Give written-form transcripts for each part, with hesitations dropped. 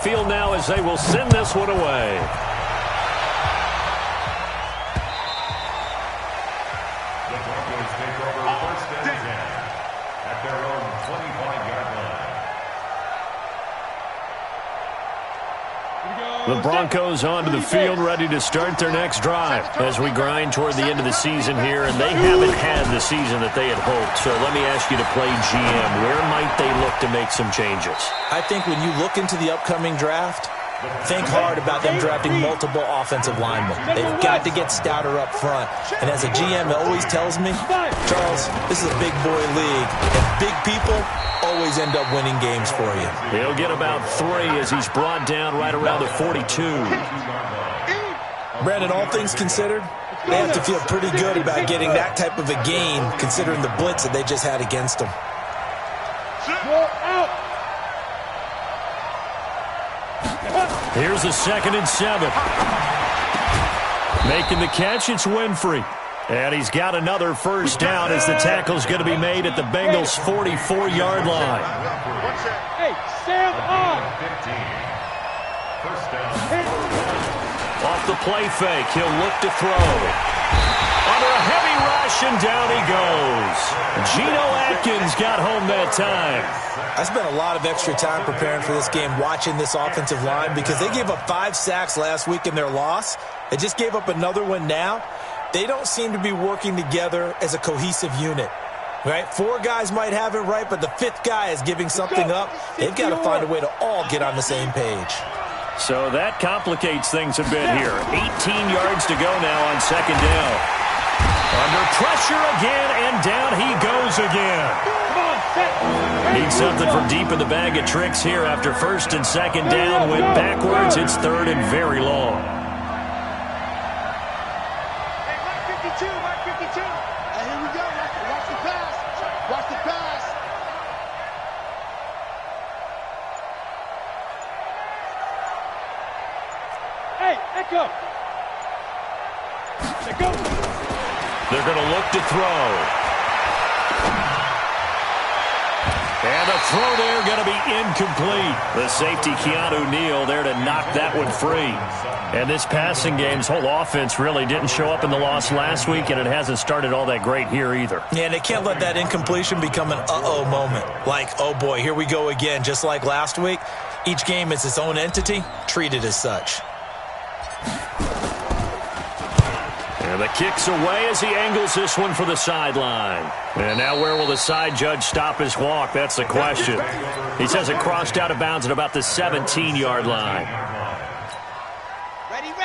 Field now as they will send this one away. The Broncos take over first and 10 at their own 25-yard line. The Broncos onto the field, ready to start their next drive as we grind toward the end of the season here, and they haven't had the season that they had hoped. So let me ask you to play GM. Where might they look to make some changes? I think when you look into the upcoming draft, think hard about them drafting multiple offensive linemen. They've got to get stouter up front. And as a GM, it always tells me, Charles, this is a big boy league, and big people always end up winning games for you. He'll get about 3 as he's brought down right around the 42. Brandon, all things considered, they have to feel pretty good about getting that type of a gain considering the blitz that they just had against them. Here's a 2nd and 7. Making the catch, it's Winfrey. And he's got another first down as the tackle's going to be made at the Bengals' 44-yard line. Hey, Sam on. First down. Off the play fake, he'll look to throw. Under a heavy rush, and down he goes. Geno Atkins got home that time. I spent a lot of extra time preparing for this game, watching this offensive line, because they gave up 5 sacks last week in their loss. They just gave up another one now. They don't seem to be working together as a cohesive unit. Right? 4 guys might have it right, but the 5th guy is giving something up. They've got to find a way to all get on the same page. So that complicates things a bit here. 18 yards to go now on 2nd down. Under pressure again, and down he goes again. Need something from deep in the bag of tricks here after 1st and 2nd down. Went backwards. It's 3rd and very long. Mark 52. And here we go. Watch the pass. Watch the pass. Hey, Echo. Echo. They're going to look to throw. And the throw there going to be incomplete. The safety, Keanu Neal, there to knock that one free. And this passing game's whole offense really didn't show up in the loss last week, and it hasn't started all that great here either. Yeah, and they can't let that incompletion become an uh-oh moment. Like, oh boy, here we go again. Just like last week, each game is its own entity, treated as such. And the kick's away as he angles this one for the sideline. And now where will the side judge stop his walk? That's the question. He says it crossed out of bounds at about the 17-yard line.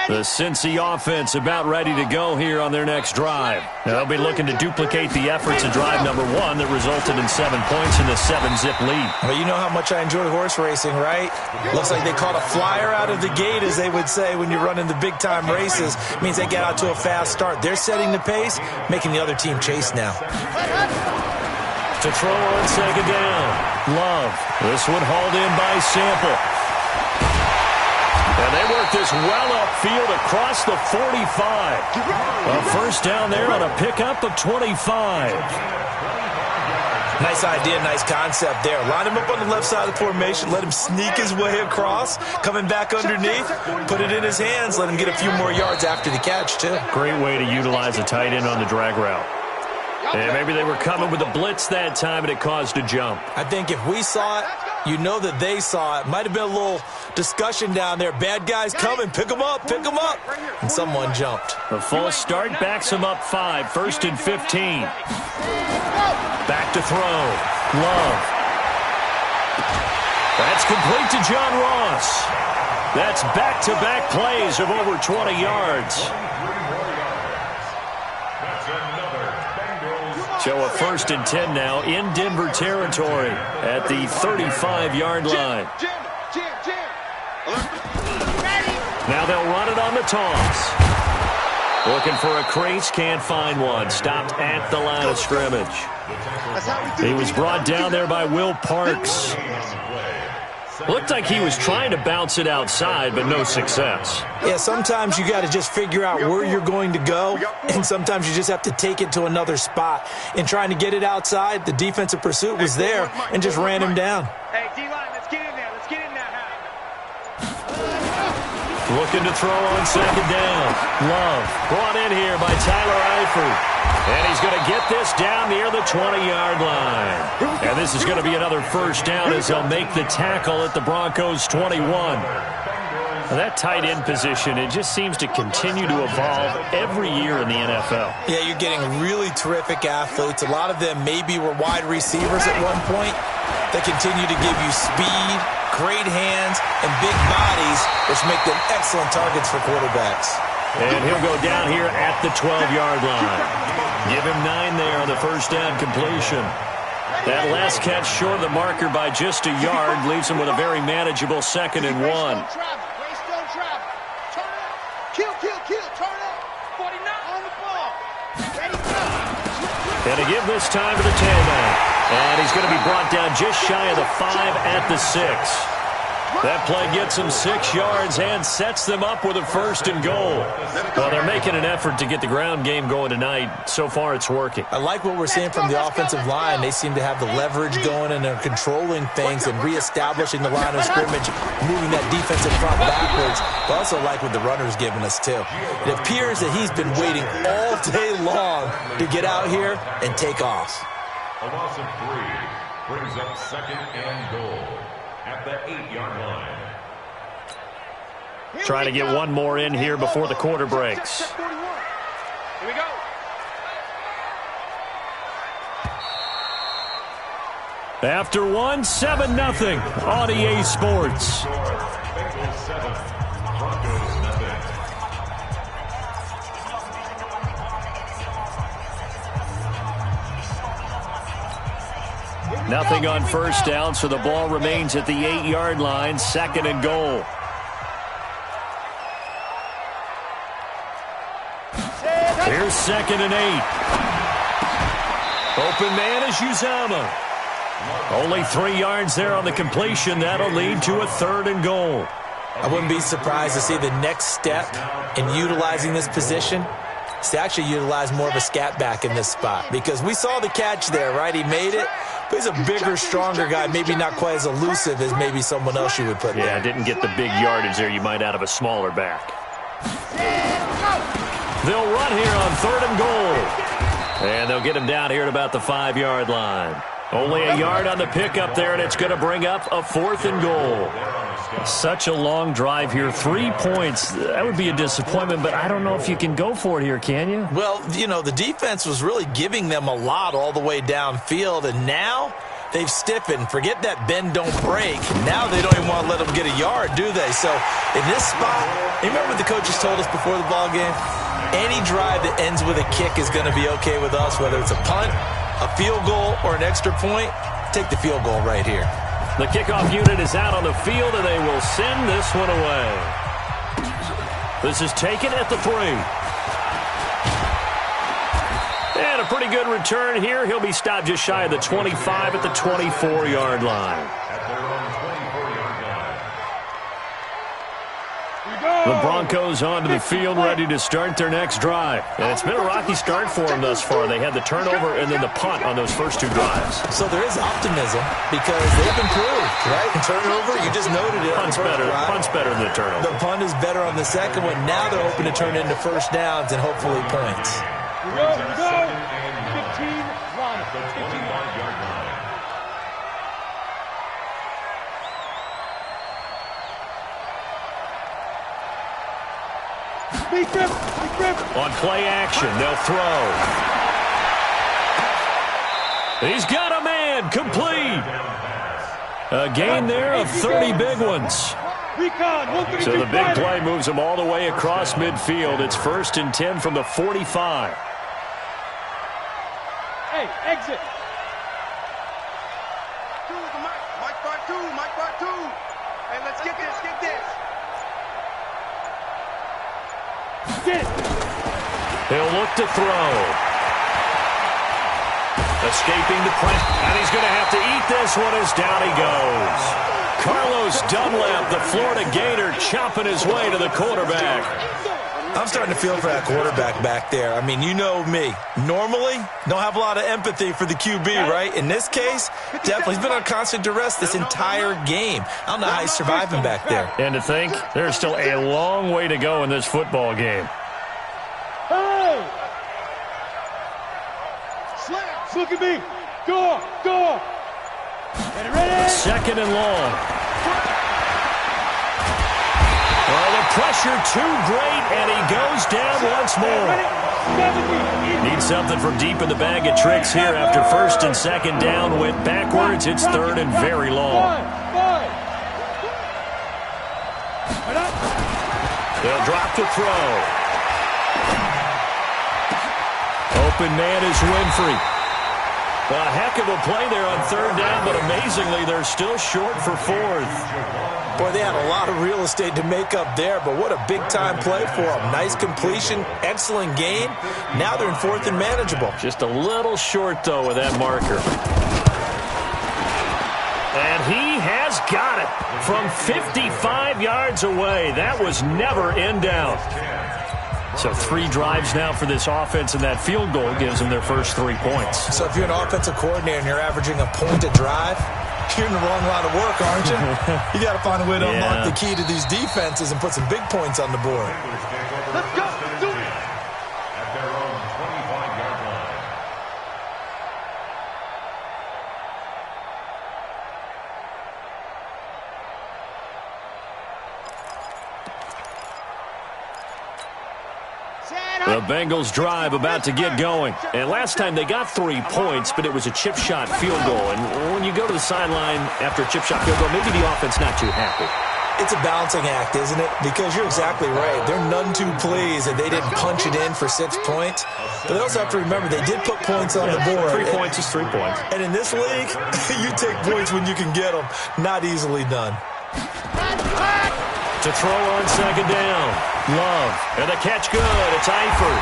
The Cincy offense about ready to go here on their next drive. They'll be looking to duplicate the efforts of drive number 1 that resulted in 7 points in the 7-zip lead. Well, you know how much I enjoy horse racing, right? Looks like they caught a flyer out of the gate, as they would say when you're running the big-time races. It means they get out to a fast start. They're setting the pace, making the other team chase now. To throw on 2nd down. Love. This one hauled in by Sample. And they work this well upfield across the 45. A first down there on a pickup of 25. Nice idea, nice concept there. Line him up on the left side of the formation, let him sneak his way across, coming back underneath, put it in his hands, let him get a few more yards after the catch, too. Great way to utilize a tight end on the drag route. And maybe they were coming with a blitz that time, and it caused a jump. I think if we saw it, you know that they saw it. Might have been a little discussion down there. Bad guys coming. Pick them up. Pick them up. And someone jumped. A false start backs him up 5. 1st and 15. Back to throw. Love. That's complete to John Ross. That's back-to-back plays of over 20 yards. So a 1st and 10 now in Denver territory at the 35-yard line. Now they'll run it on the toss. Looking for a crease, can't find one. Stopped at the line of scrimmage. He was brought down there by Will Parks. Looked like he was trying to bounce it outside, but no success. Yeah, sometimes you got to just figure out where you're going to go, and sometimes you just have to take it to another spot. In trying to get it outside, the defensive pursuit was there and just ran him down. Hey, D-line, let's get in there. Let's get in there. Looking to throw on second down. Love brought in here by Tyler Eifert. And he's going to get this down near the 20-yard line. And this is going to be another first down as they'll make the tackle at the Broncos' 21. That tight end position, it just seems to continue to evolve every year in the NFL. Yeah, you're getting really terrific athletes. A lot of them maybe were wide receivers at one point. They continue to give you speed, great hands, and big bodies, which make them excellent targets for quarterbacks. And he'll go down here at the 12-yard line. Give him 9 there on the first down completion. That last catch short of the marker by just a yard leaves him with a very manageable 2nd and 1. And to give this time to the tailback. And he's going to be brought down just shy of the 5 at the 6. That play gets them 6 yards and sets them up with a 1st and goal. Well, they're making an effort to get the ground game going tonight. So far, it's working. I like what we're seeing from the offensive line. They seem to have the leverage going, and they're controlling things and reestablishing the line of scrimmage, moving that defensive front backwards. But also like what the runner's giving us, too. It appears that he's been waiting all day long to get out here and take off. A loss of 3 brings up 2nd and goal at the 8-yard line. Trying to get one more in here before the quarter breaks. Here we go. After one, 7-0 on EA Sports. Bengals 7, Broncos nothing. Nothing on first down, so the ball remains at the 8-yard line, 2nd and goal. Here's 2nd and 8. Open man is Uzama. Only 3 yards there on the completion. That'll lead to a 3rd and goal. I wouldn't be surprised to see the next step in utilizing this position is to actually utilize more of a scat back in this spot, because we saw the catch there, right? He made it, but he's a bigger, stronger guy, maybe not quite as elusive as maybe someone else you would put there. Yeah, didn't get the big yardage there you might out of a smaller back. They'll run here on 3rd and goal. And they'll get him down here at about the 5-yard line. Only a yard on the pickup there, and it's going to bring up a 4th and goal. Such a long drive here. 3 points. That would be a disappointment, but I don't know if you can go for it here, can you? Well, you know, the defense was really giving them a lot all the way downfield, and now they've stiffened. Forget that bend, don't break. Now they don't even want to let them get a yard, do they? So in this spot, remember what the coaches told us before the ball game? Any drive that ends with a kick is going to be okay with us, whether it's a punt, a field goal, or an extra point. Take the field goal right here. The kickoff unit is out on the field, and they will send this one away. This is taken at the 3. And a pretty good return here. He'll be stopped just shy of the 25 at the 24-yard line. The Broncos onto the field, ready to start their next drive. And it's been a rocky start for them thus far. They had the turnover and then the punt on those first 2 drives. So there is optimism because they've improved, right? And turnover, you just noted it. Punt's better than the turnover. The punt is better on the second one. Now they're hoping to turn into first downs and hopefully points. Here we go. 15 run. 21-yard line. Big grip. On play action, they'll throw. He's got a man, complete. A gain there of 30 big ones. So the big play moves them all the way across midfield. It's 1st and 10 from the 45. Hey, exit. Mike bar two. Hey, let's get this. He'll look to throw. Escaping the press, and he's going to have to eat this one as down he goes. Carlos Dunlap, the Florida Gator, chopping his way to the quarterback. I'm starting to feel for that quarterback back there. I mean, you know me. Normally, don't have a lot of empathy for the QB, right? In this case, definitely. He's been on constant duress this entire game. I don't know how he's surviving back there. And to think, there's still a long way to go in this football game. Hey! Slap! Look at me! Go! Ready? Second and long. Oh, the pressure too great, and he goes down once more. Needs something from deep in the bag of tricks here after first and second down. Went backwards. It's third and very long. They'll drop to throw. Open man is Winfrey. A heck of a play there on third down, but amazingly, they're still short for fourth. Boy, they had a lot of real estate to make up there, but what a big-time play for them. Nice completion, excellent game. Now they're in fourth and manageable. Just a little short, though, with that marker. And he has got it from 55 yards away. That was never in doubt. So 3 drives now for this offense, and that field goal gives them their first 3 points. So if you're an offensive coordinator and you're averaging a point a drive, you're in the wrong line of work, aren't you? You got to find a way to unlock the key to these defenses and put some big points on the board. Let's go! Do it! At their own 25-yard line. The Bengals drive about to get going. And last time they got 3 points, but it was a chip shot field goal. And when you go to the sideline after a chip shot field goal, maybe the offense not too happy. It's a balancing act, isn't it? Because you're exactly right. They're none too pleased that they didn't punch it in for 6 points. But they also have to remember they did put points on the board. 3 points is 3 points. And in this league, you take points when you can get them. Not easily done. To throw on second down. Love. And the catch good. It's Eifert.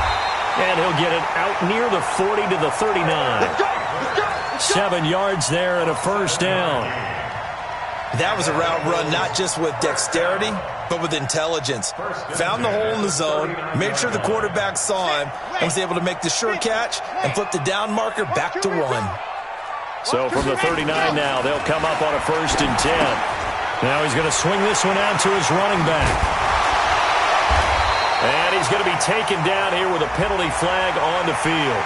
And he'll get it out near the 40 to the 39. 7 yards there and a first down. That was a route run not just with dexterity, but with intelligence. Found the hole in the zone, made sure the quarterback saw him, and was able to make the sure catch and flip the down marker back to 1. So from the 39 now, they'll come up on a first and 10. Now he's going to swing this one out to his running back. And he's going to be taken down here with a penalty flag on the field.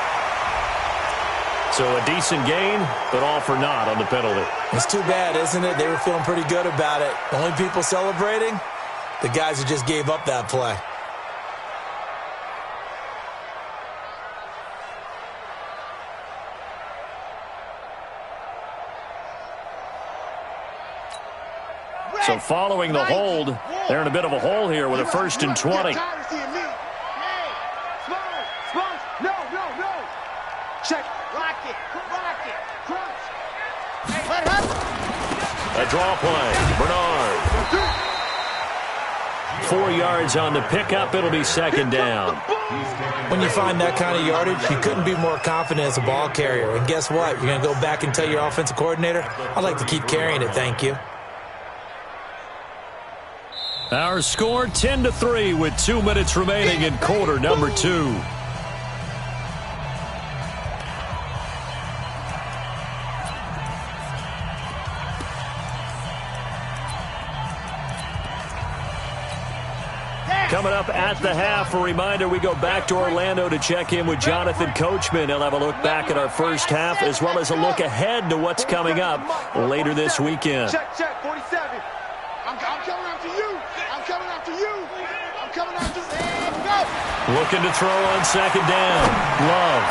So a decent gain, but all for naught on the penalty. It's too bad, isn't it? They were feeling pretty good about it. The only people celebrating, the guys who just gave up that play. So following the hold, they're in a bit of a hole here with a first and 20. Check. Lock it. Crunch. A draw play. Bernard. 4 yards on the pickup. It'll be second down. When you find that kind of yardage, you couldn't be more confident as a ball carrier. And guess what? You're going to go back and tell your offensive coordinator, I'd like to keep carrying it, thank you. Our score 10-3 with 2 minutes remaining in quarter number 2. Coming up at the half, a reminder, we go back to Orlando to check in with Jonathan Coachman. He'll have a look back at our first half as well as a look ahead to what's coming up later this weekend. Check, 47. I'm coming after you. I'm coming after you. Go. Looking to throw on second down. Love.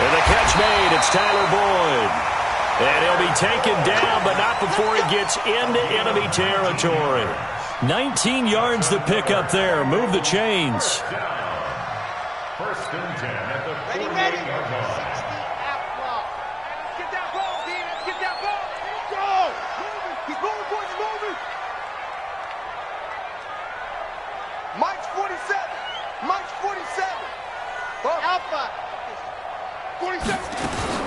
And the catch made. It's Tyler Boyd. And he'll be taken down, but not before he gets into enemy territory. 19 yards to pick up there. Move the chains. First and 10 at the 48-yard line. Let's get that ball, Dean. Let's get that ball. Go. He's moving, boys. He's moving. Mike's 47. Mike's 47. Alpha. 47.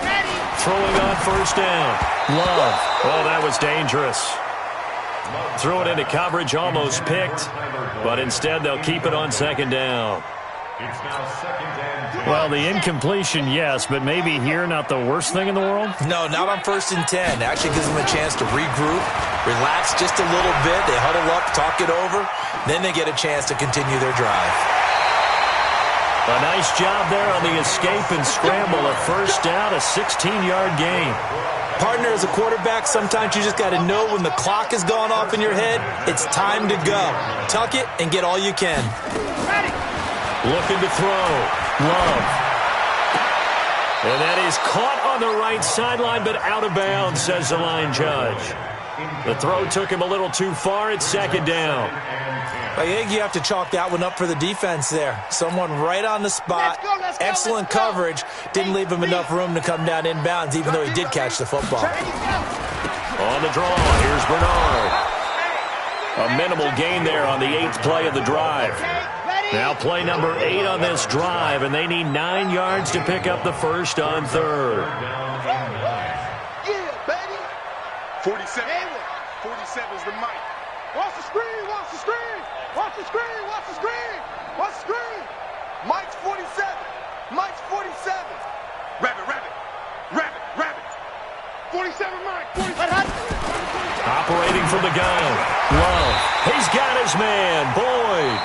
Ready. Throwing on first down. Love. Oh, that was dangerous. Threw it into coverage, almost picked, but instead they'll keep it on second down. It's now second and 10. Well, the incompletion, yes, but maybe here not the worst thing in the world? No, not on 1st and 10. Actually gives them a chance to regroup, relax just a little bit. They huddle up, talk it over. Then they get a chance to continue their drive. A nice job there on the escape and scramble. A first down, a 16-yard gain. Partner, as a quarterback, sometimes you just got to know when the clock has gone off in your head, it's time to go. Tuck it and get all you can. Looking to throw. Love. And that is caught on the right sideline, but out of bounds, says the line judge. The throw took him a little too far. It's second down. I think you have to chalk that one up for the defense there. Someone right on the spot. Excellent coverage. Didn't leave him enough room to come down inbounds, even though he did catch the football. On the draw, here's Bernard. A minimal gain there on the 8th play of the drive. Now play number 8 on this drive, and they need 9 yards to pick up the first on 3rd. Yeah, baby. 47. 47 is the mic. Watch the screen, watch the screen. Watch the screen, watch the screen. Watch the screen. Mike's 47. Mike's 47. Rabbit, rabbit. Rabbit, rabbit. 47, Mike. 47. Operating from the gun. Love. He's got his man, Boyd.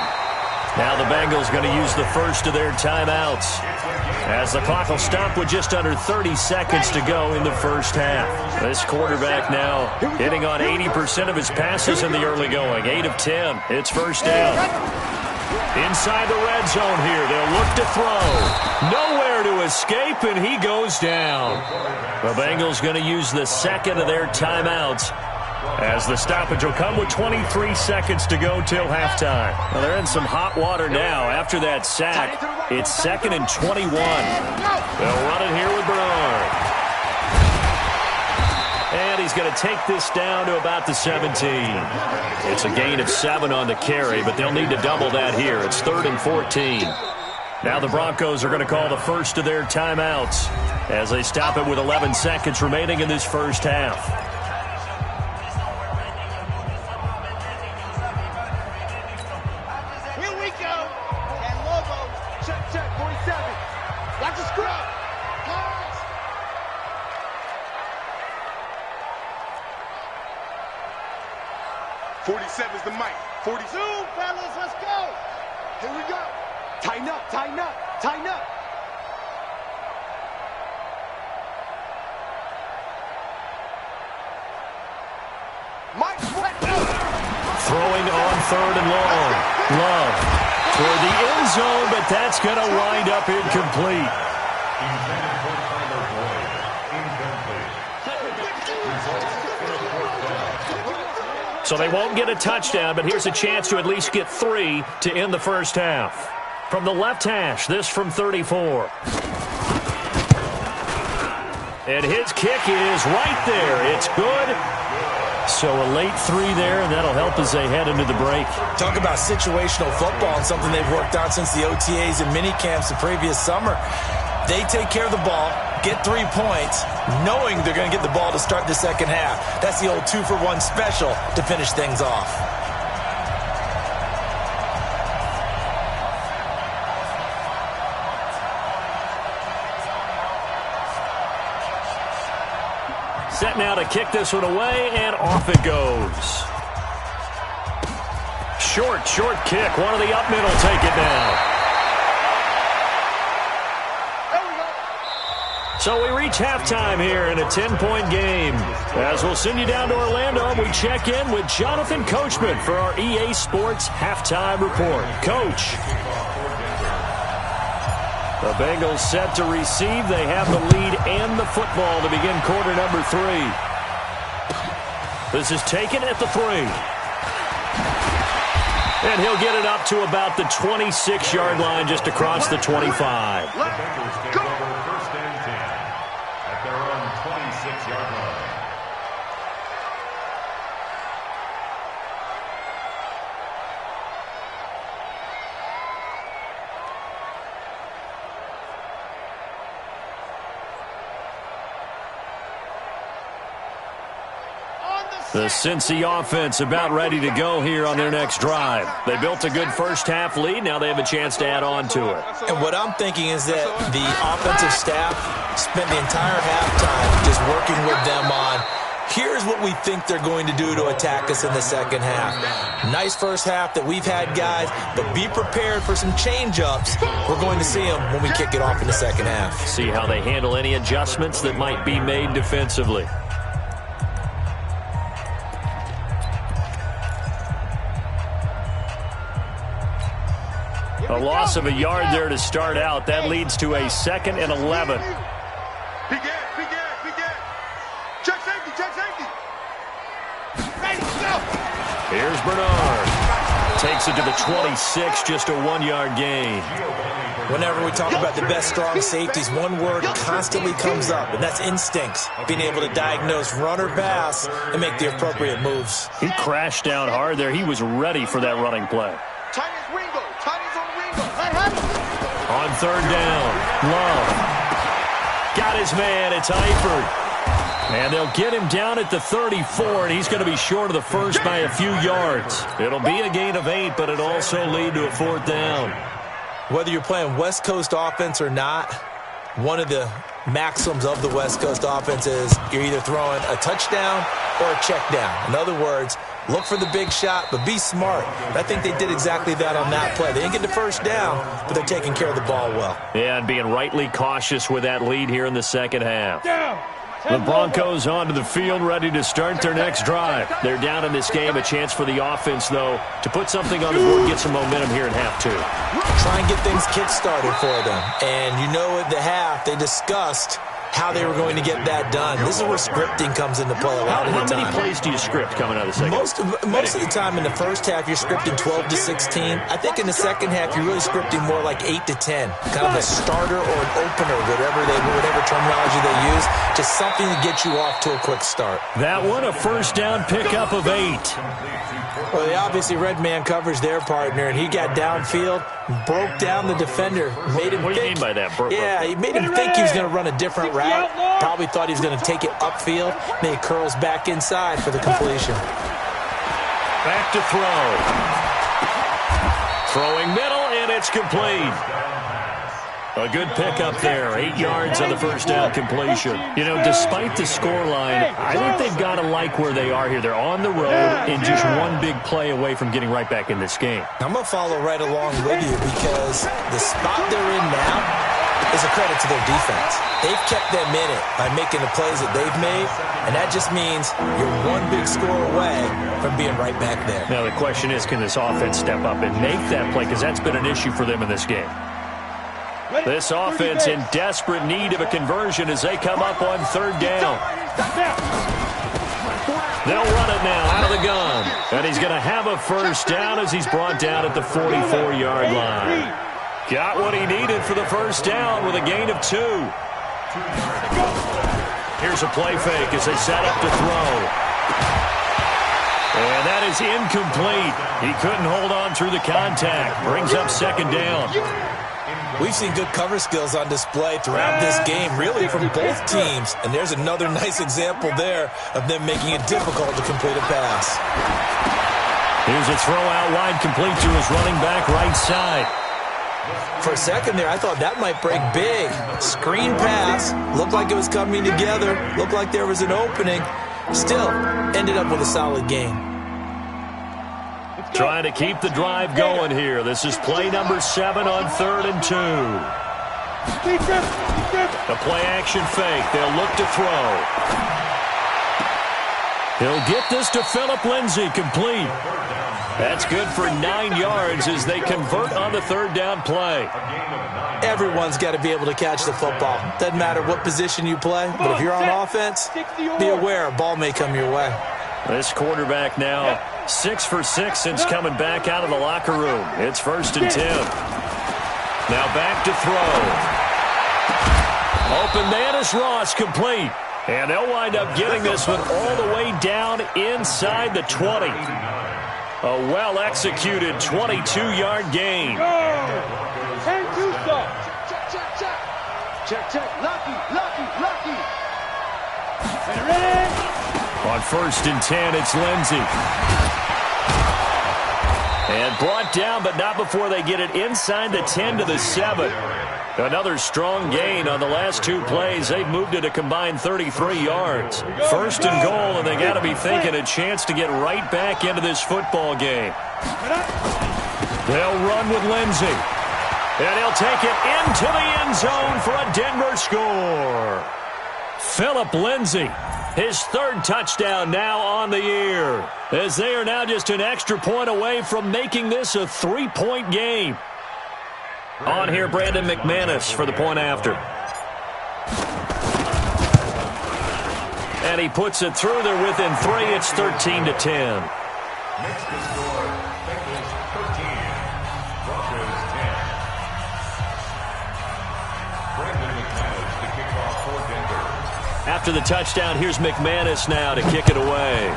Now the Bengals going to use the first of their timeouts, as the clock will stop with just under 30 seconds to go in the first half. This quarterback now hitting on 80% of his passes in the early going. 8 of 10. It's first down. Inside the red zone here. They'll look to throw. Nowhere to escape, and he goes down. The Bengals going to use the second of their timeouts, as the stoppage will come with 23 seconds to go till halftime. Well, they're in some hot water now after that sack. It's 2nd and 21. They'll run it here with Bernard. And he's going to take this down to about the 17. It's a gain of 7 on the carry, but they'll need to double that here. It's 3rd and 14. Now the Broncos are going to call the first of their timeouts as they stop it with 11 seconds remaining in this first half. Check, 47. Watch the scrub. Pass. 47 is the mic. 42. Zoom, fellas, let's go. Here we go. Tighten up, tighten up, tighten up. Mike, Throwing on 3rd and long. Love toward the end zone, but that's going to wind up incomplete. So they won't get a touchdown, but here's a chance to at least get 3 to end the first half. From the left hash, this from 34. And his kick is right there. It's good. So a late 3 there, and that'll help as they head into the break. Talk about situational football and something they've worked on since the OTAs and mini camps the previous summer. They take care of the ball, get 3 points, knowing they're going to get the ball to start the second half. That's the old 2-for-1 special to finish things off. Set now to kick this one away, and off it goes. Short kick. One of the up middle take it down. So we reach halftime here in a 10-point game. As we'll send you down to Orlando, and we check in with Jonathan Coachman for our EA Sports Halftime Report. Coach. The Bengals set to receive. They have the lead and the football to begin quarter number 3. This is taken at the 3. And he'll get it up to about the 26-yard line, just across the 25. The Bengals take over 1st and 10 at their own 26-yard line. The Cincy offense about ready to go here on their next drive. They built a good first-half lead. Now they have a chance to add on to it. And what I'm thinking is that the offensive staff spent the entire halftime just working with them on, here's what we think they're going to do to attack us in the second half. Nice first half that we've had, guys, but be prepared for some change-ups. We're going to see them when we kick it off in the second half. See how they handle any adjustments that might be made defensively. A loss of a yard there to start out. That leads to a 2nd and 11. Begin. Check safety. Ready, go. Here's Bernard. Takes it to the 26, just a 1-yard gain. Whenever we talk about the best strong safeties, one word constantly comes up, and that's instincts. Being able to diagnose run or pass and make the appropriate moves. He crashed down hard there. He was ready for that running play. Tight is Ringo. I have it. On 3rd down, Love. Got his man. It's Eifert. And they'll get him down at the 34, and he's going to be short of the first by a few yards. It'll be a gain of 8, but it'll also lead to a 4th down. Whether you're playing West Coast offense or not, one of the maxims of the West Coast offense is you're either throwing a touchdown or a check down. In other words, look for the big shot, but be smart. I think they did exactly that on that play. They didn't get the first down, but they're taking care of the ball well. Yeah, and being rightly cautious with that lead here in the second half. The Broncos onto the field, ready to start their next drive. They're down in this game. A chance for the offense, though, to put something on the board, get some momentum here in half 2. Try and get things kick-started for them. And you know at the half, they discussed how they were going to get that done. This is where scripting comes into play a lot of the time. How many plays do you script coming out of the second? Most of the time in the first half, you're scripting 12 to 16. I think in the second half, you're really scripting more like 8 to 10. Kind of a starter or an opener, whatever terminology they use. Just something to get you off to a quick start. That one, a first down pickup of 8. Well, they obviously red man coverage their partner, and he got downfield, broke down the defender, made him What do you mean by that? Yeah, he made him think he was going to run a different route. Probably thought he was going to take it upfield. Then he curls back inside for the completion. Back to throw. Throwing middle, and it's complete. A good pickup there. 8 yards on the first down completion. You know, despite the scoreline, I think they've got to like where they are here. They're on the road and just one big play away from getting right back in this game. I'm going to follow right along with you because the spot they're in now is a credit to their defense. They've kept them in it by making the plays that they've made, and that just means you're one big score away from being right back there. Now, the question is, can this offense step up and make that play? Because that's been an issue for them in this game. This offense in desperate need of a conversion as they come up on 3rd down. They'll run it now out of the gun. And he's going to have a first down as he's brought down at the 44-yard line. Got what he needed for the first down with a gain of 2. Here's a play fake as they set up to throw. And that is incomplete. He couldn't hold on through the contact. Brings up 2nd down. We've seen good cover skills on display throughout this game, really from both teams. And there's another nice example there of them making it difficult to complete a pass. Here's a throw out wide, complete to his running back right side. For a second there, I thought that might break big. Screen pass. Looked like it was coming together. Looked like there was an opening. Still, ended up with a solid game. Trying to keep the drive going here. This is play number 7 on 3rd and 2. A play-action fake. They'll look to throw. He'll get this to Phillip Lindsay, complete. That's good for 9 yards as they convert on the 3rd down play. Everyone's got to be able to catch the football. Doesn't matter what position you play, but if you're on offense, be aware a ball may come your way. This quarterback now 6 for 6 since coming back out of the locker room. It's 1st and 10. Now back to throw. Open man is Ross, complete. And they'll wind up getting this one all the way down inside the 20. A well-executed 22-yard gain. And do so. Check. Lucky. And ready. On 1st and 10, it's Lindsey. And brought down, but not before they get it inside the 10 to the 7. Another strong gain on the last 2 plays. They've moved it a combined 33 yards. 1st and goal, and they got to be thinking a chance to get right back into this football game. They'll run with Lindsey. And he'll take it into the end zone for a Denver score. Phillip Lindsey, his 3rd touchdown now on the year, as they are now just an extra point away from making this a 3-point game. On here, Brandon McManus for the point after. And he puts it through. They're within 3. It's 13 to 10. Makes the score, Bengals 13, Broncos 10. Brandon McManus to kick off for Denver. After the touchdown, here's McManus now to kick it away.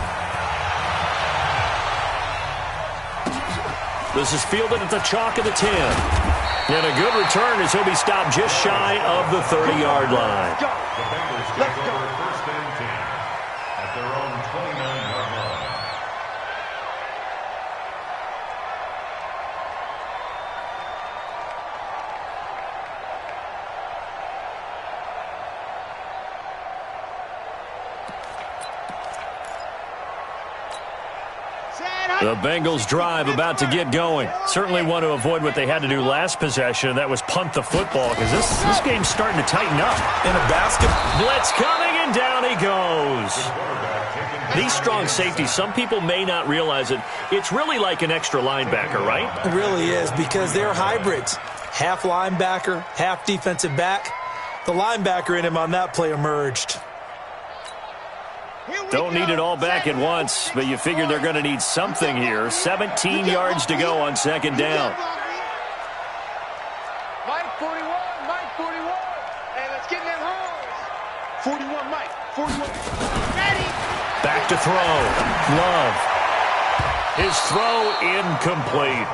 This is fielded at the chalk of the 10. And a good return as he'll be stopped just shy of the 30-yard line. The Bengals take over 1st and 10 at their own 29-yard line. The Bengals drive about to get going. Certainly want to avoid what they had to do last possession. That was punt the football, because this game's starting to tighten up. In a basket. Blitz coming, and down he goes. These strong safeties, some people may not realize it. It's really like an extra linebacker, right? It really is, because they're hybrids. Half linebacker, half defensive back. The linebacker in him on that play emerged. Don't need it all back at once, but you figure they're going to need something here. 17 yards to go on 2nd down. Mike 41, Mike 41. Hey, let's get in them holes. 41, Mike, 41. Ready. Back to throw. Love. His throw incomplete.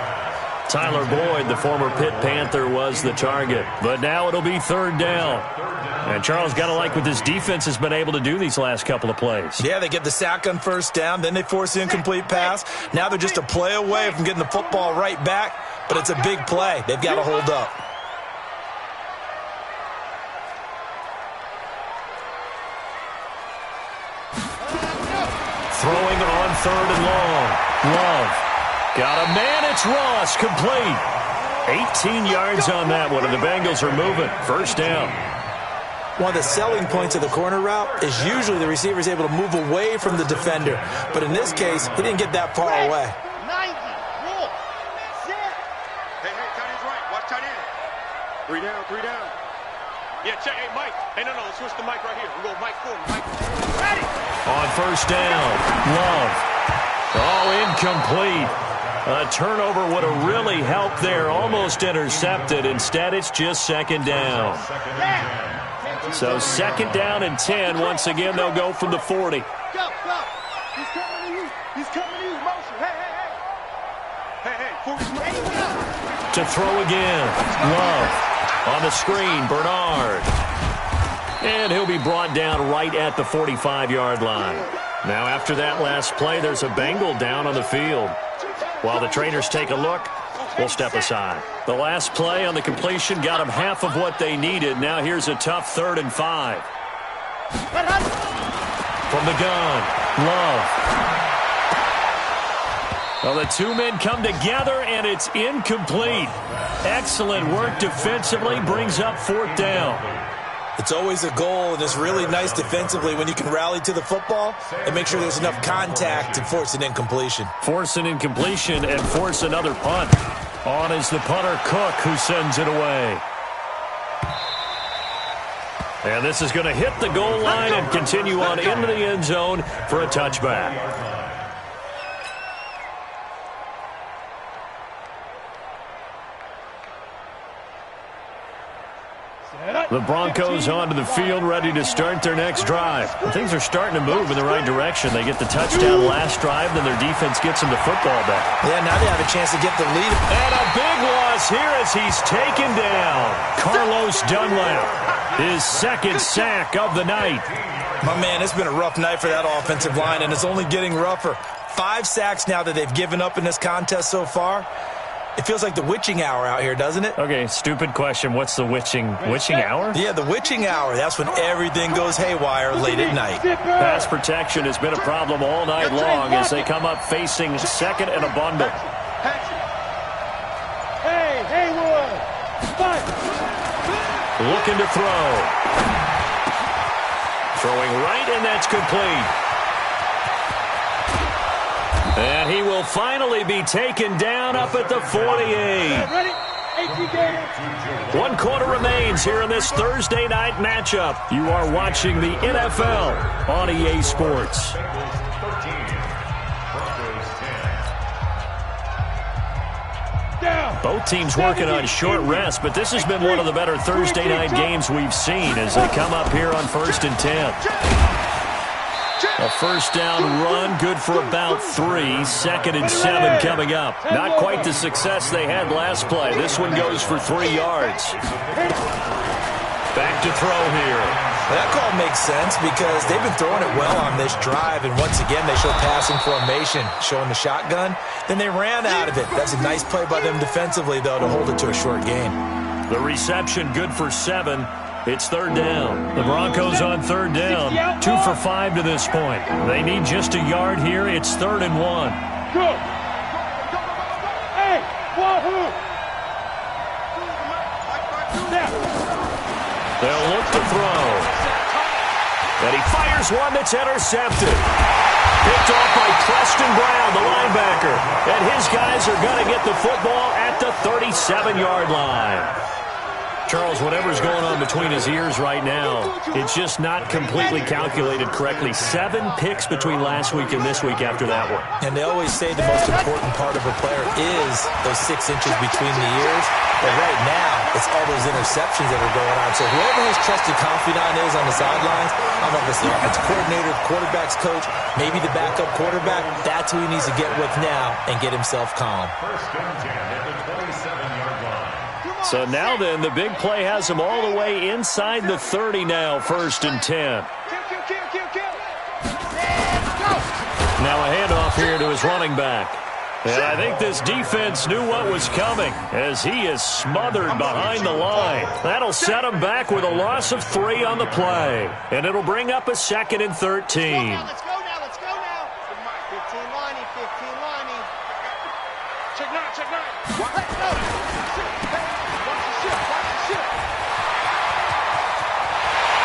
Tyler Boyd, the former Pitt Panther, was the target. But now it'll be 3rd down. And Charles got to like what this defense has been able to do these last couple of plays. Yeah, they get the sack on 1st down, then they force the incomplete pass. Now they're just a play away from getting the football right back, but it's a big play. They've got to hold up. Throwing on 3rd and long. Love. Got a man, it's Ross, complete. 18 yards on that one, and the Bengals are moving. 1st down. One of the selling points of the corner route is usually the receiver is able to move away from the defender. But in this case, he didn't get that far away. 90, roll, set. Hey, tight end's right. Watch tight end. 3 down, 3 down. Yeah, check. Hey, Mike. Hey, no, let's switch the mic right here. We go Mike 4, Mike. Ready. On 1st down, Love. Oh, incomplete. A turnover would have really helped there. Almost intercepted. Instead, it's just 2nd down. So 2nd down and 10. Once again, they'll go from the 40. Go, go. He's coming to you. He's coming to you. Motion. Hey, hey, hey. Hey, hey. 40. To throw again. Love. On the screen, Bernard. And he'll be brought down right at the 45-yard line. Now, after that last play, there's a Bengal down on the field. While the trainers take a look, we'll step aside. The last play on the completion got them half of what they needed. Now here's a tough 3rd and 5. From the gun, Love. Well, the 2 men come together, and it's incomplete. Excellent work defensively, brings up 4th down. It's always a goal, and it's really nice defensively when you can rally to the football and make sure there's enough contact to force an incompletion. Force an incompletion and force another punt. On is the punter, Cook, who sends it away. And this is going to hit the goal line and continue on into the end zone for a touchback. The Broncos onto the field, ready to start their next drive. Things are starting to move in the right direction. They get the touchdown last drive, then their defense gets them the football back. Yeah, now they have a chance to get the lead. And a big loss here as he's taken down. Carlos Dunlap, his second sack of the night. My man, it's been a rough night for that offensive line, and it's only getting rougher. 5 sacks now that they've given up in this contest so far. It feels like the witching hour out here, doesn't it? Okay, stupid question. What's the witching hour? Yeah, the witching hour. That's when everything goes haywire late at night. Pass protection has been a problem all night long as they come up facing second and a bundle. Hey, Haywood! Fight! Looking to throw. Throwing right, and that's complete. And he will finally be taken down up at the 48. 1 quarter remains here in this Thursday night matchup. You are watching the NFL on EA Sports. Both teams working on short rest, but this has been one of the better Thursday night games we've seen as they come up here on 1st and 10. A first down run, good for about 3. 2nd and 7 coming up. Not quite the success they had last play. This one goes for 3 yards. Back to throw here. That call makes sense because they've been throwing it well on this drive, and once again they show passing formation, showing the shotgun. Then they ran out of it. That's a nice play by them defensively, though, to hold it to a short gain. The reception good for 7. It's 3rd down. The Broncos on 3rd down. 2 for 5 to this point. They need just a yard here. It's 3rd and 1. Go! Hey! Wahoo! They'll look to throw. And he fires one that's intercepted. Picked off by Preston Brown, the linebacker. And his guys are going to get the football at the 37-yard line. Charles, whatever's going on between his ears right now, it's just not completely calculated correctly. 7 picks between last week and this week after that one. And they always say the most important part of a player is those 6 inches between the ears. But right now, it's all those interceptions that are going on. So whoever his trusted confidant is on the sidelines, I don't know if it's the offensive coordinator, quarterback's coach, maybe the backup quarterback, that's who he needs to get with now and get himself calm. 1st and 10 at the 27-yard line. So now then, the big play has him all the way inside the 30 now, 1st and 10. Now a handoff here to his running back. And I think this defense knew what was coming as he is smothered behind the line. That'll set him back with a loss of 3 on the play. And it'll bring up a 2nd and 13. Let's go now. 15 lining. Check 9. Let's go.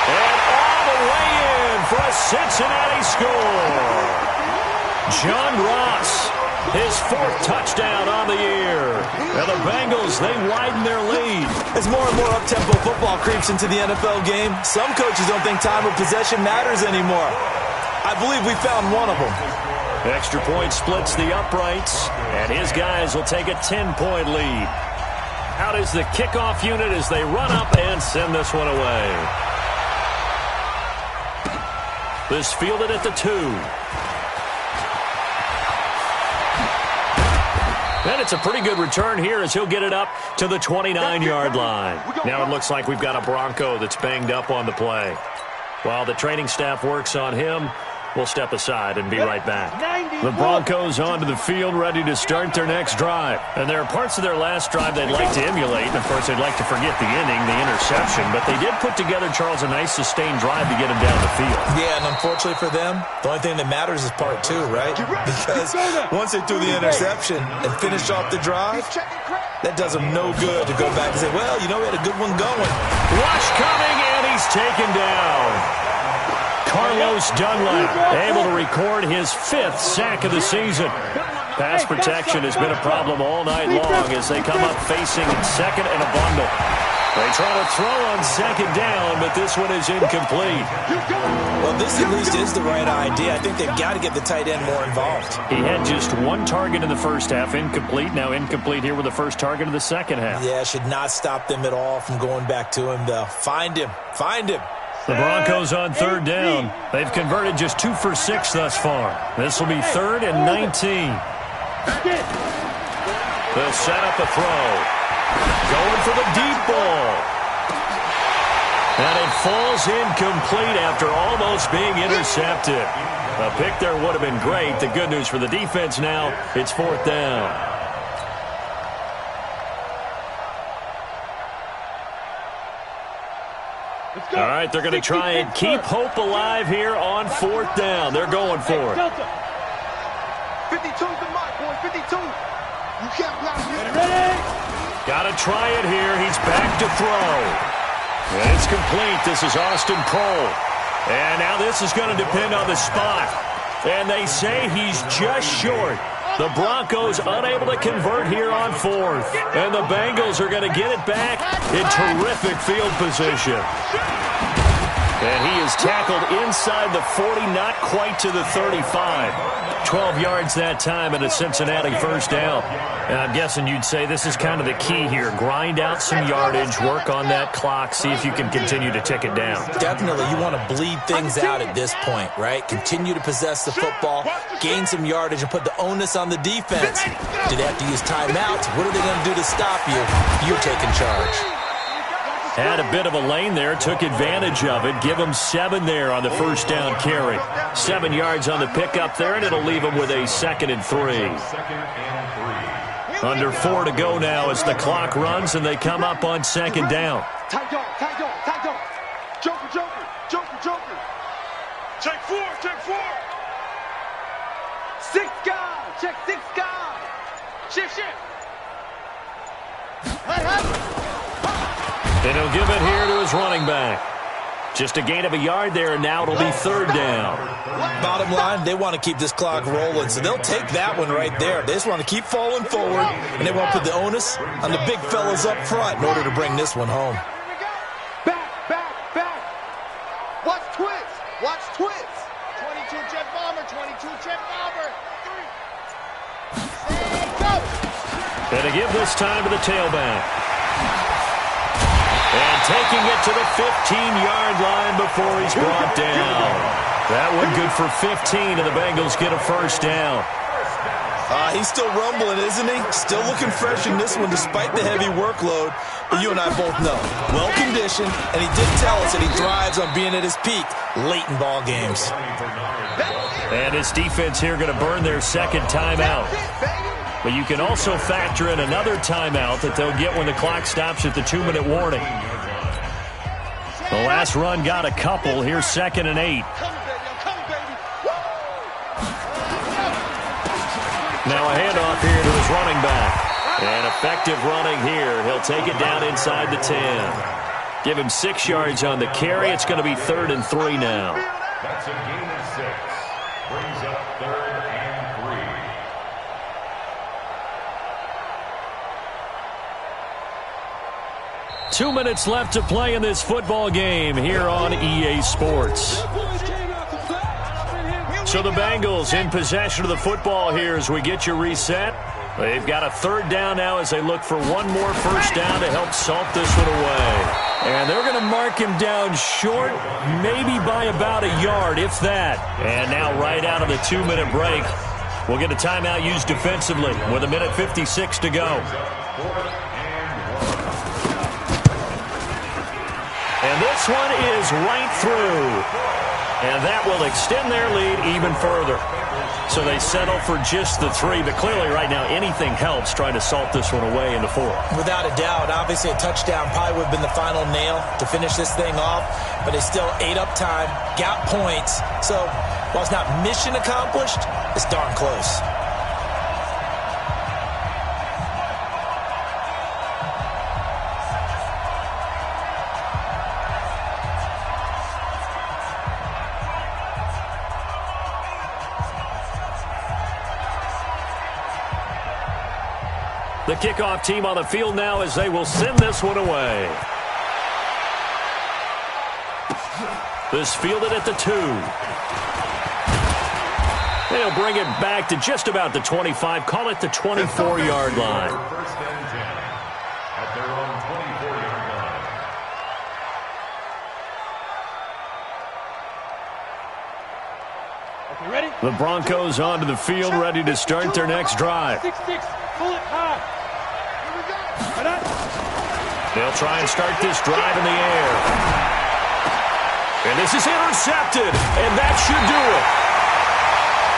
And all the way in for a Cincinnati score. John Ross, his 4th touchdown on the year. And the Bengals, they widen their lead. As more and more up-tempo football creeps into the NFL game, some coaches don't think time of possession matters anymore. I believe we found one of them. Extra point splits the uprights, and his guys will take a 10-point lead. Out is the kickoff unit as they run up and send this one away. This fielded at the 2. And it's a pretty good return here as he'll get it up to the 29-yard line. Now it looks like we've got a Bronco that's banged up on the play. While the training staff works on him, we'll step aside and be right back. The Broncos onto the field, ready to start their next drive. And there are parts of their last drive they'd like to emulate. And, of course, they'd like to forget the inning, the interception. But they did put together, Charles, a nice sustained drive to get him down the field. Yeah, and unfortunately for them, the only thing that matters is part 2, right? Because once they threw the interception and finished off the drive, that does them no good to go back and say, well, you know, we had a good one going. Rush coming, and he's taken down. Carlos Dunlap able to record his 5th sack of the season. Pass protection has been a problem all night long as they come up facing 2nd and a bundle. They try to throw on second down, but this one is incomplete. Well, this at least is the right idea. I think they've got to get the tight end more involved. He had just one target in the first half, incomplete. Now incomplete here with the first target of the second half. Yeah, should not stop them at all from going back to him, though. Find him. Find him. The Broncos on third down. They've converted just 2 for 6 thus far. This will be 3rd and 19. They'll set up a throw. Going for the deep ball. And it falls incomplete after almost being intercepted. A pick there would have been great. The good news for the defense now, it's 4th down. All right, they're going to try and keep hope alive here on 4th down. They're going for it. 52's the mark, boy. 52. You can't block me. Got to try it here. He's back to throw. And it's complete. This is Austin Cole. And now this is going to depend on the spot. And they say he's just short. The Broncos unable to convert here on 4th. And the Bengals are going to get it back in terrific field position. And he is tackled inside the 40, not quite to the 35. 12 yards that time and a Cincinnati first down. And I'm guessing you'd say this is kind of the key here. Grind out some yardage, work on that clock, see if you can continue to tick it down. Definitely. You want to bleed things out at this point, right? Continue to possess the football, gain some yardage, and put the onus on the defense. Do they have to use timeouts? What are they going to do to stop you? You're taking charge. Had a bit of a lane there, took advantage of it. Give him 7 there on the first down carry. 7 yards on the pickup there, and it'll leave him with a 2nd and 3. Under 4 to go now as the clock runs, and they come up on 2nd down. Tight dog, tight dog, tight dog. Joker, joker, joker, joker. Check 4, check 4. 6 guys, check 6 guys. Shift, shift. Hey. And he'll give it here to his running back. Just a gain of a yard there, and now it'll be 3rd down. Bottom line, they want to keep this clock rolling, so they'll take that one right there. They just want to keep falling forward, and they want to put the onus on the big fellas up front in order to bring this one home. Back, back, back. Watch twist. Watch twist. 22 jet bomber, 22 jet bomber. 3. Go. And to give this time to the tailback. And taking it to the 15-yard line before he's brought down. That one good for 15, and the Bengals get a first down. He's still rumbling, isn't he? Still looking fresh in this one despite the heavy workload. But you and I both know, well-conditioned, and he did tell us that he thrives on being at his peak late in ball games. And his defense here going to burn their 2nd timeout. But you can also factor in another timeout that they'll get when the clock stops at the 2-minute warning. The last run got a couple. Here's 2nd and 8. Now a handoff here to his running back. And effective running here. He'll take it down inside the 10. Give him 6 yards on the carry. It's going to be 3rd and 3 now. That's a gain of 6. Brings up 3rd and 3. 2 minutes left to play in this football game here on EA Sports. So the Bengals in possession of the football here as we get you reset. They've got a 3rd down now as they look for one more first down to help salt this one away. And they're going to mark him down short, maybe by about a yard, if that. And now right out of the 2-minute break, we'll get a timeout used defensively with 1:56 to go. And this one is right through. And that will extend their lead even further. So they settle for just the 3. But clearly right now anything helps trying to salt this one away in the 4th. Without a doubt. Obviously a touchdown probably would have been the final nail to finish this thing off. But they still ate up time, got points. So while it's not mission accomplished, it's darn close. The kickoff team on the field now as they will send this one away. This fielded at the 2. They'll bring it back to just about the 25. Call it the 24-yard line. First and 10 at their own 24-yard line. Okay, ready? The Broncos onto the field, ready to start their next drive. 6-6. Pull it high. Here we go. They'll try and start this drive in the air. And this is intercepted, and that should do it.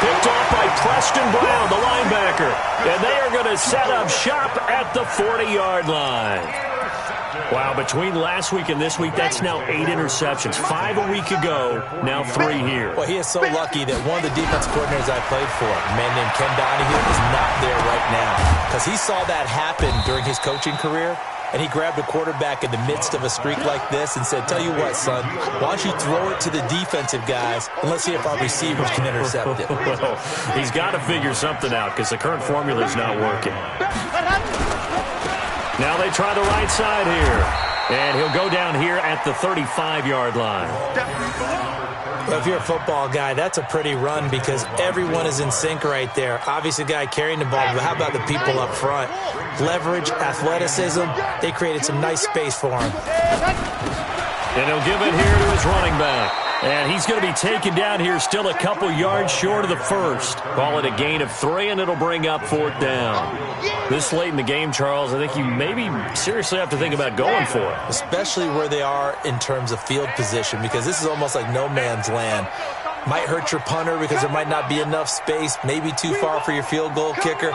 Picked off by Preston Brown, the linebacker. And they are going to set up shop at the 40-yard line. Wow, between last week and this week, that's now 8 interceptions. 5 a week ago, now 3 here. Well, he is so lucky that one of the defense coordinators I played for, a man named Ken Donahue, is not there right now. Because he saw that happen during his coaching career, and he grabbed a quarterback in the midst of a streak like this and said, tell you what, son, why don't you throw it to the defensive guys, and let's see if our receivers can intercept it. Well, he's got to figure something out because the current formula is not working. Now they try the right side here. And he'll go down here at the 35-yard line. Well, if you're a football guy, that's a pretty run because everyone is in sync right there. Obviously, the guy carrying the ball, but how about the people up front? Leverage, athleticism, they created some nice space for him. And he'll give it here to his running back. And he's going to be taken down here still a couple yards short of the first. Call it a gain of 3, and it'll bring up 4th down. This late in the game, Charles, I think you maybe seriously have to think about going for it. Especially where they are in terms of field position, because this is almost like no man's land. Might hurt your punter because there might not be enough space, maybe too far for your field goal kicker.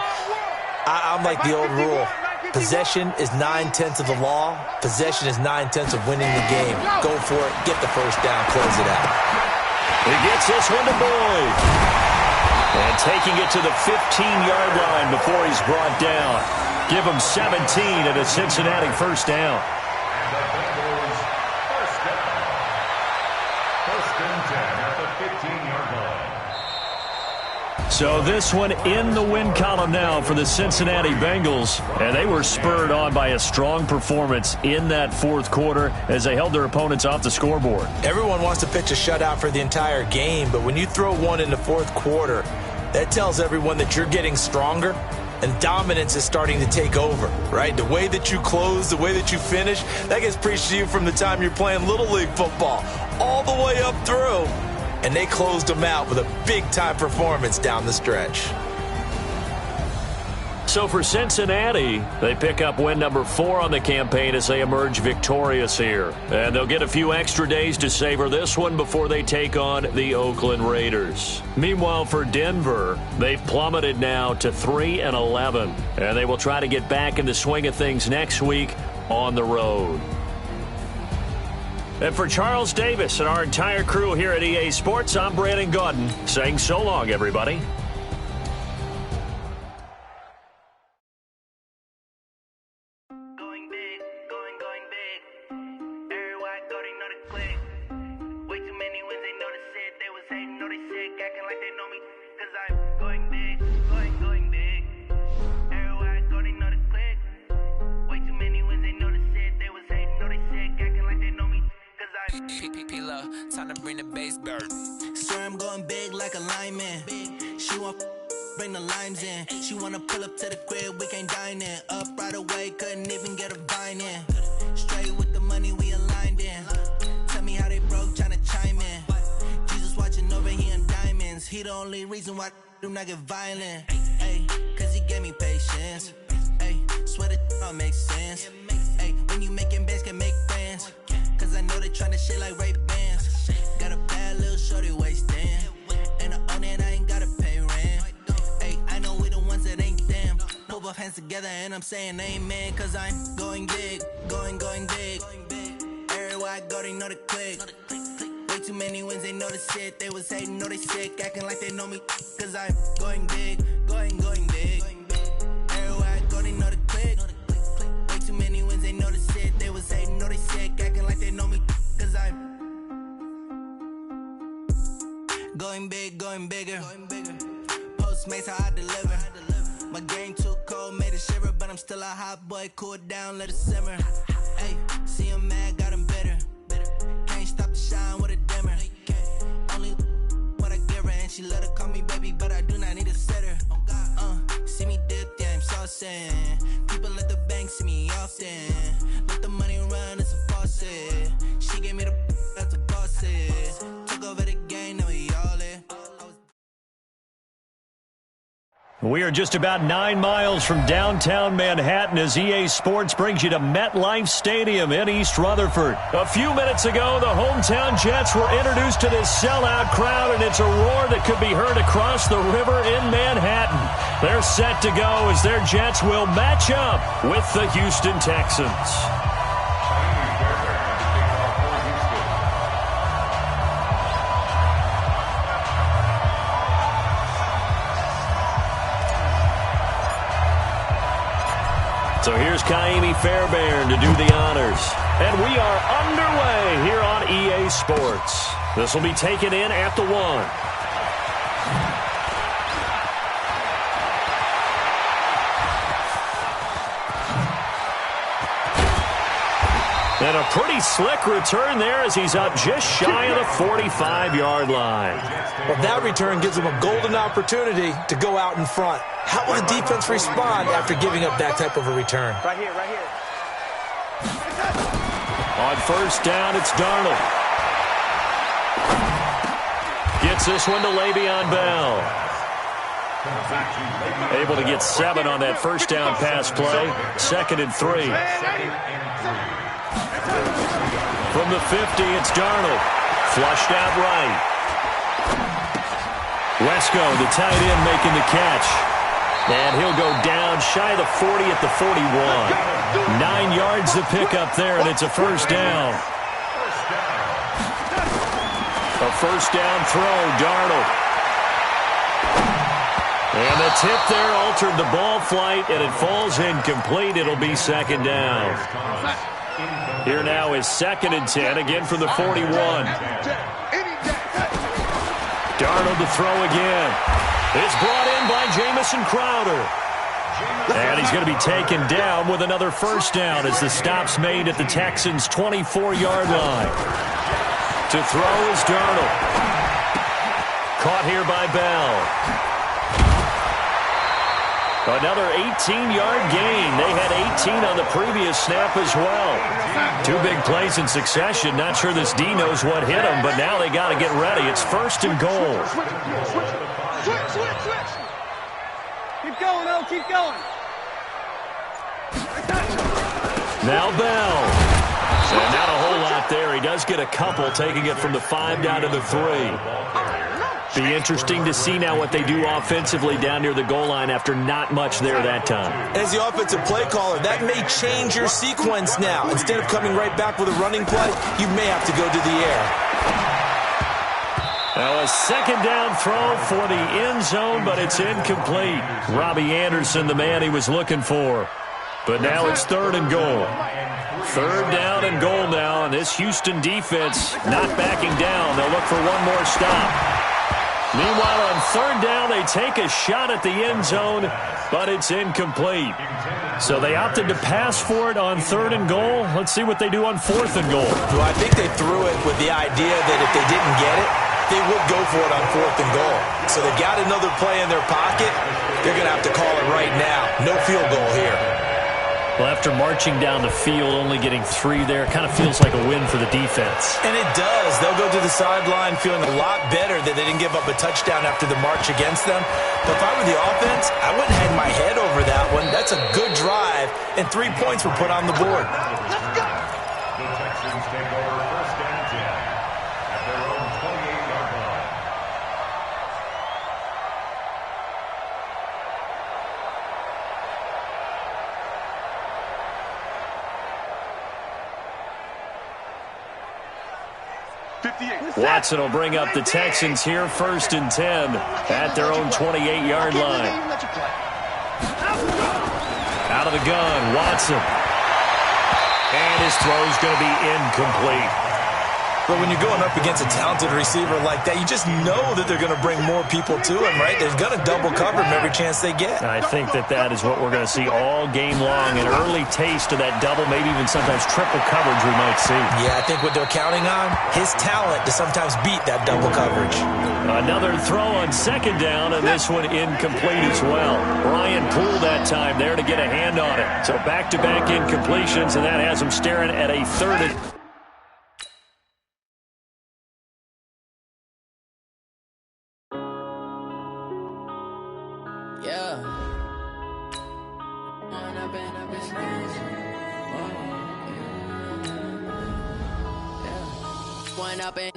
I'm like the old rule. Possession is 9/10 of the law. Possession is 9/10 of winning the game. Go for it. Get the first down. Close it out. He gets this one to Boyd. And taking it to the 15-yard line before he's brought down. Give him 17 at a Cincinnati first down. And the Bengals first down. First and 10 at the 15-yard line. So this one in the win column now for the Cincinnati Bengals. And they were spurred on by a strong performance in that fourth quarter as they held their opponents off the scoreboard. Everyone wants to pitch a shutout for the entire game, but when you throw one in the fourth quarter, that tells everyone that you're getting stronger and dominance is starting to take over, right? The way that you close, the way that you finish, that gets preached to you from the time you're playing Little League football all the way up through. And they closed them out with a big-time performance down the stretch. So for Cincinnati, they pick up win number 4 on the campaign as they emerge victorious here. And they'll get a few extra days to savor this one before they take on the Oakland Raiders. Meanwhile, for Denver, they've plummeted now to 3-11. And they will try to get back in the swing of things next week on the road. And for Charles Davis and our entire crew here at EA Sports, I'm Brandon Gaudin saying so long, everybody. Going big, going big. Everywhere I go, they know the click. Way too many wins, they know the shit. They was hating, know they sick, acting like they know me. Cause I'm going big, going big. Everywhere I go, they know the click. Way too many wins, they know the shit. They was hating, know they sick, acting like they know me. P-P-P-Love, time to bring the bass bird. Swear I'm going big like a lineman. She want bring the limes in. She wanna pull up to the crib, we can't dine in. Up right away, couldn't even get a vine in. Straight with the money, we aligned in. Tell me how they broke, tryna chime in. Jesus watching over here in diamonds. He the only reason why I do not get violent. Ay, cause he gave me patience. Ay, swear that all makes sense. Ay, when you making bands, can make friends. Cause I know they tryna shit like Ray-Bans. Got a bad little shorty wasting. And I own it, I ain't gotta pay rent. Ay, I know we the ones that ain't them. Move our hands together and I'm saying amen. Cause I'm going big, going big. Everywhere I go, they know the click. Way too many wins, they know the shit. They was hating, know they sick, acting like they know me. Cause I'm going big, going big. Everywhere I go, they know the click. Way too many wins, they know the shit. They was hating, know they sick, acting like they know me. Cause I'm going big, going bigger. Postmates, how I deliver. My game too cold, made it shiver. But I'm still a hot boy, cool it down, let it simmer. Hey, see him mad, got him bitter. Can't stop the shine and she let her call me baby, but I do not need a setter. See me dip, yeah, I'm saucing. People at the bank see me often. Let the money run, it's a faucet. She gave me the that's a boss is. Took over the game, now we all in. We are just about 9 miles from downtown Manhattan as EA Sports brings you to MetLife Stadium in East Rutherford. A few minutes ago, the hometown Jets were introduced to this sellout crowd, and it's a roar that could be heard across the river in Manhattan. They're set to go as their Jets will match up with the Houston Texans. So here's Kaimi Fairbairn to do the honors. And we are underway here on EA Sports. This will be taken in at the 1. And a pretty slick return there as he's up just shy of the 45-yard line. Well, that return gives him a golden opportunity to go out in front. How will the defense respond after giving up that type of a return? Right here, right here. On first down, it's Darnold. Gets this one to Le'Veon Bell. Able to get 7 on that first down pass play. 2nd and 3. From the 50, it's Darnold. Flushed out right. Wesco, the tight end, making the catch. And he'll go down shy of the 40 at the 41. 9 yards to pick up there, and it's a first down. A first down throw, Darnold. And the tip there altered the ball flight, and it falls incomplete. It'll be 2nd down. Here now is 2nd and 10, again from the 41. Darnold to throw again. It's brought in by Jamison Crowder. And he's going to be taken down with another first down as the stop's made at the Texans' 24-yard line. To throw is Darnold. Caught here by Bell. Another 18-yard gain. They had 18 on the previous snap as well. 2 big plays in succession. Not sure this D knows what hit him, but now they got to get ready. It's 1st and goal. Switch. Keep going, O. Keep going. Now Bell. And not a whole lot there. He does get a couple, taking it from the 5 down to the 3. Be interesting to see now what they do offensively down near the goal line after not much there that time. As the offensive play caller, that may change your sequence now. Instead of coming right back with a running play, you may have to go to the air. Now a 2nd down throw for the end zone, but it's incomplete. Robbie Anderson, the man he was looking for. But now it's 3rd and goal. 3rd down and goal now, and this Houston defense not backing down. They'll look for one more stop. Meanwhile, on 3rd down, they take a shot at the end zone, but it's incomplete. So they opted to pass for it on 3rd and goal. Let's see what they do on 4th and goal. Well, I think they threw it with the idea that if they didn't get it, they would go for it on 4th and goal. So they've got another play in their pocket. They're going to have to call it right now. No field goal here. Well, after marching down the field, only getting 3 there, kind of feels like a win for the defense. And it does. They'll go to the sideline feeling a lot better that they didn't give up a touchdown after the march against them. But if I were the offense, I wouldn't hang my head over that one. That's a good drive, and 3 points were put on the board. The Texans take over 1st and 10 at their own 28-yard line. Watson will bring up the Texans here, 1st and 10 at their own 28-yard line. Out of the gun, Watson. And his throw's going to be incomplete. But when you're going up against a talented receiver like that, you just know that they're going to bring more people to him, right? They're going to double cover him every chance they get. I think that is what we're going to see all game long, an early taste of that double, maybe even sometimes triple coverage we might see. Yeah, I think what they're counting on, his talent to sometimes beat that double coverage. Another throw on second down, and this one incomplete as well. Ryan Poole that time there to get a hand on it. So back-to-back incompletions, and that has him staring at a third.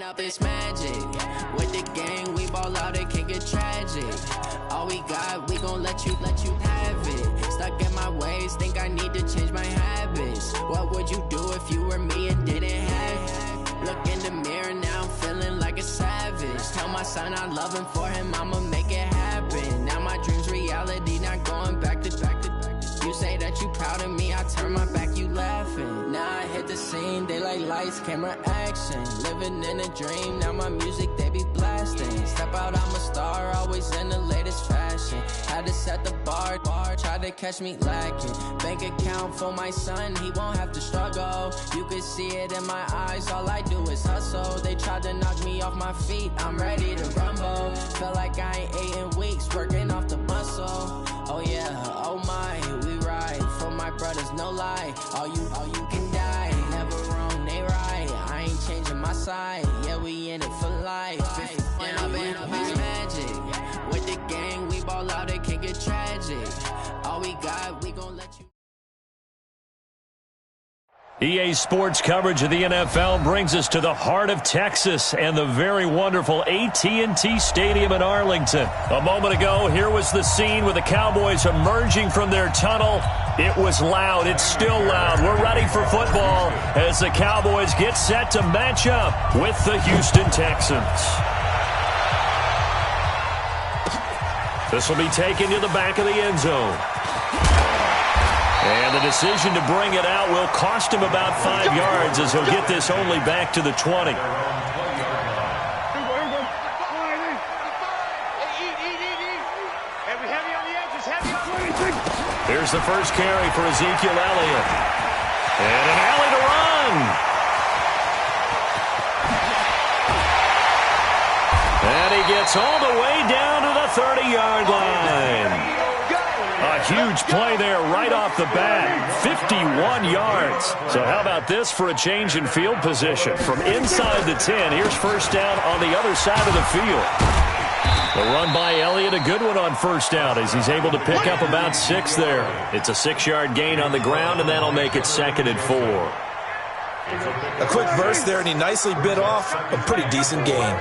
Up it's magic. With the gang, we ball out, it can get tragic. All we got, we gon' let you have it. Stuck in my ways, think I need to change my habits. What would you do if you were me and didn't have it? Look in the mirror, now I'm feeling like a savage. Tell my son I love him, for him I'ma make it happen. Now my dream's reality, not going back to. You say that you proud of me, I turn my back, you laughing. Now I hit the scene, they like lights, camera, action. Living in a dream, now my music, they be blasting. Step out, I'm a star, always in the latest fashion. Had to set the bar, try to catch me lacking. Bank account for my son, he won't have to struggle. You could see it in my eyes, all I do is hustle. They tried to knock me off my feet, I'm ready to rumble. Felt like I ain't ate in weeks, working off the muscle. Oh yeah, oh my, we ride for my brothers, no lie. All you can die, never wrong, they right. I ain't changing my side, yeah, we in it for life. When up it's magic. With the gang, we ball out, it can get tragic. All we got, we gon' let you. EA Sports coverage of the NFL brings us to the heart of Texas and the very wonderful AT&T Stadium in Arlington. A moment ago, here was the scene with the Cowboys emerging from their tunnel. It was loud. It's still loud. We're ready for football as the Cowboys get set to match up with the Houston Texans. This will be taken to the back of the end zone. And the decision to bring it out will cost him about 5 yards as he'll get this only back to the 20. Here's the first carry for Ezekiel Elliott. And an alley to run. And he gets all the way down to the 30-yard line. A huge play there right off the bat. 51 yards. So how about this for a change in field position? From inside the 10, here's first down on the other side of the field. The run by Elliott, a good one on first down as he's able to pick up about 6 there. It's a 6-yard gain on the ground, and that'll make it 2nd and 4. A quick burst there, and he nicely bit off a pretty decent gain.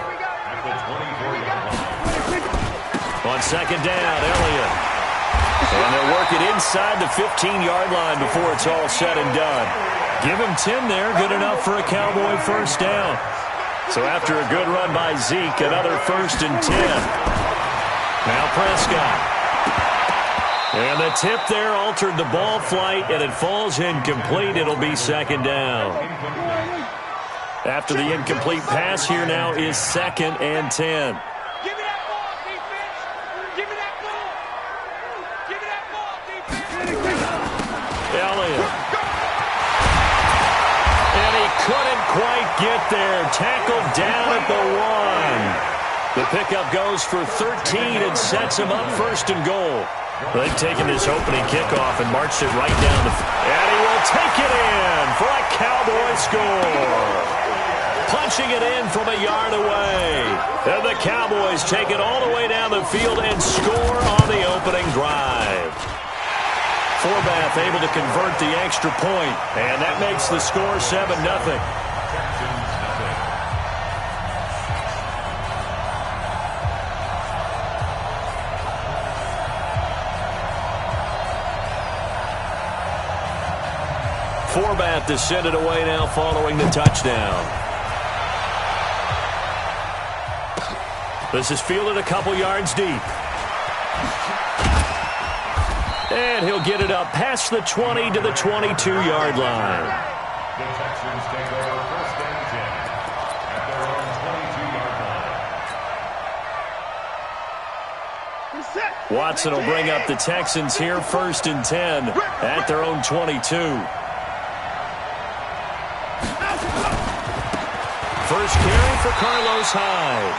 On second down, Elliott. And they'll work it inside the 15-yard line before it's all said and done. Give him 10 there, good enough for a Cowboy first down. So after a good run by Zeke, another 1st and 10. Now Prescott. And the tip there altered the ball flight, and it falls incomplete. It'll be 2nd down. After the incomplete pass, here now is 2nd and 10. Couldn't quite get there. Tackled down at the 1. The pickup goes for 13 and sets him up 1st and goal. They've taken this opening kickoff and marched it right down the... And he will take it in for a Cowboy score. Punching it in from a yard away. And the Cowboys take it all the way down the field and score on the opening drive. Forbath able to convert the extra point, and that makes the score 7-0. Forbath to send it away now following the touchdown. This is fielded a couple yards deep. And he'll get it up past the 20 to the 22-yard line. The Texans take over 1st and 10. Watson will bring up the Texans here 1st and 10 at their own 22. First carry for Carlos Hyde.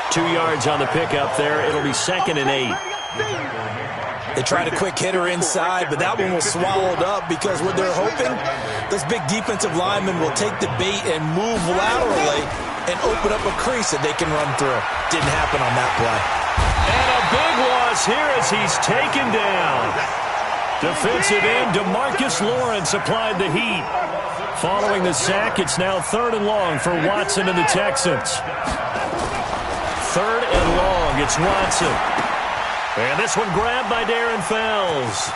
2 yards on the pickup there. It'll be 2nd and 8. They tried a quick hitter inside, but that one was swallowed up because what they're hoping, those big defensive linemen will take the bait and move laterally and open up a crease that they can run through. Didn't happen on that play. And a big loss here as he's taken down. Defensive end DeMarcus Lawrence applied the heat. Following the sack, it's now 3rd and long for Watson and the Texans. 3rd and long, it's Watson. And this one grabbed by Darren Fells.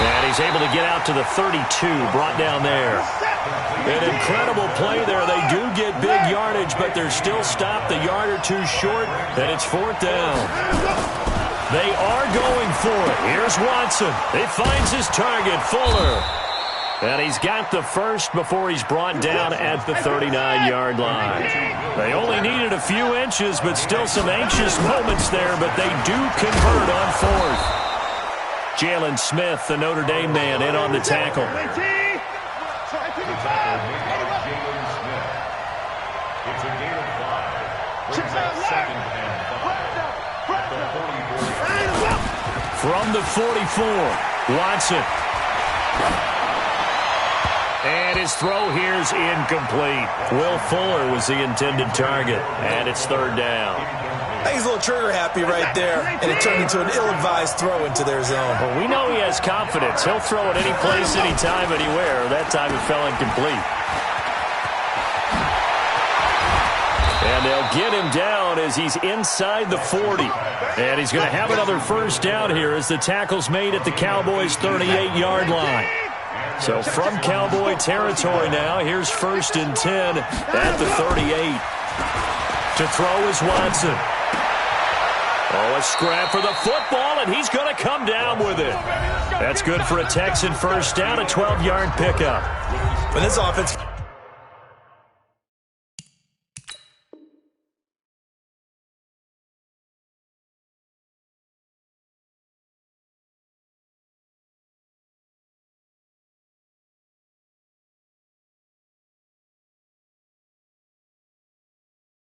And he's able to get out to the 32, brought down there. An incredible play there. They do get big yardage, but they're still stopped a yard or two short, and it's 4th down. They are going for it. Here's Watson. He finds his target, Fuller. And he's got the first before he's brought down at the 39-yard line. They only needed a few inches, but still some anxious moments there, but they do convert on 4th. Jalen Smith, the Notre Dame man, in on the tackle. It's a gain of 5. Brings up 2nd and 5. From the 44, Watson. And his throw here's incomplete. Will Fuller was the intended target, and it's 3rd down. I think he's a little trigger happy right there, and it turned into an ill-advised throw into their zone. Well, we know he has confidence. He'll throw it any place, anytime, anywhere. That time it fell incomplete. And they'll get him down as he's inside the 40. And he's going to have another first down here as the tackle's made at the Cowboys' 38-yard line. So from Cowboy territory now, here's 1st and 10 at the 38. To throw is Watson. Oh, a scrap for the football, and he's going to come down with it. That's good for a Texan first down, a 12-yard pickup. But this offense